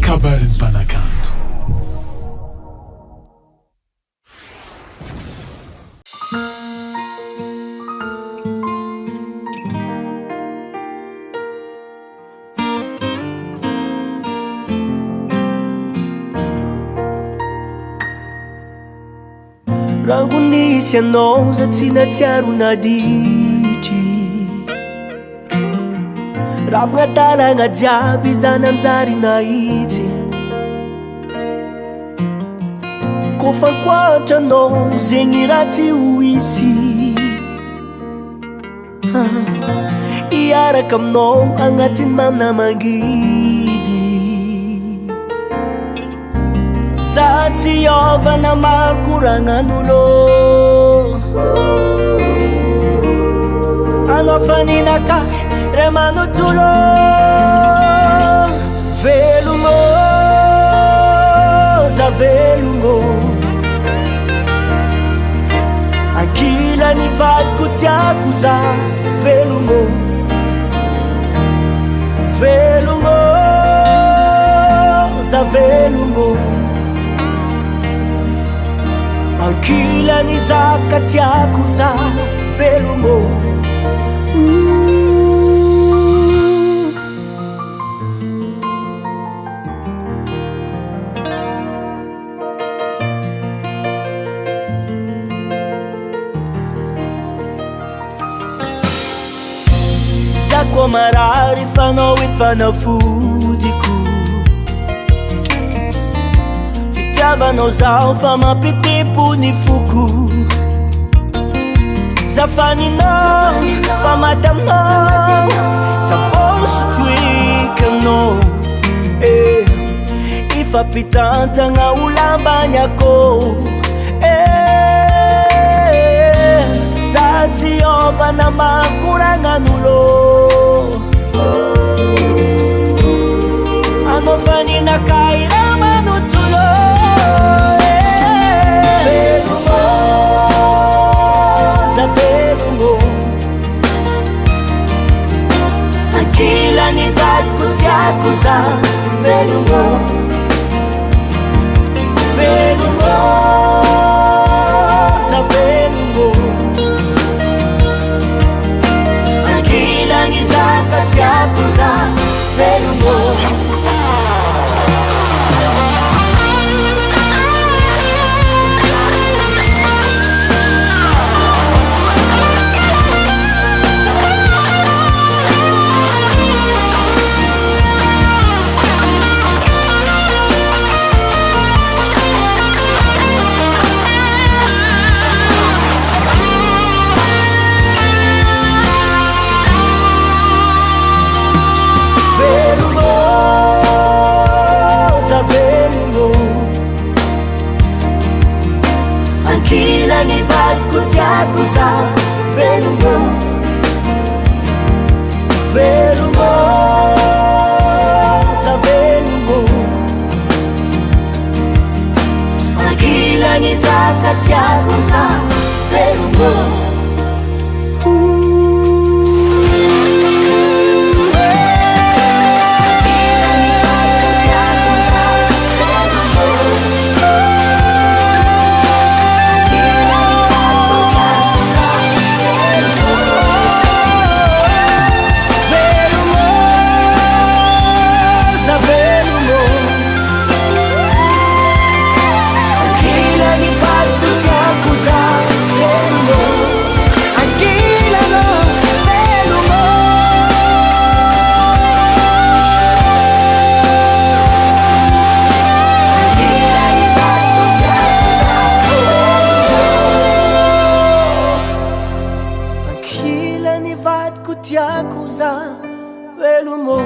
kabarin'ny mpanakanto. Raha nisy anao za tsy natsiaro naditry, raha fagnataragna jiaby za nanjary nahitsy. Kô fankoatranao zegny raha tsy ho isy, iaraka aminao agnatin'ny mamina mangidy. Za tsy hiovana maro koragnan'olo, anao faninakahy ray manontolo. Velognô za velognô, ankilany vadiko tiako za. Velognô velognô za velognô, ankilany zaka tiako za. Velognô za koa marary fanao fanafodiko. Fitiavanao zao fa mampitipo ny foko. Za faninao fa maty aminao, za vosotroikanao. Ifampitantagna olambany akô. Za tsy hiovana makoragnan'olo, anao faninakahy raha manontolo. Velognô za velognô, ankilany vadiko tiako za. Velognô velognô za velognô, ankilany zaka tiako za. Velognô ankilany vadiko tiako za. Velognô velognô za velognô, ankilany zaka tiako za. Velognô tiako za. Velognô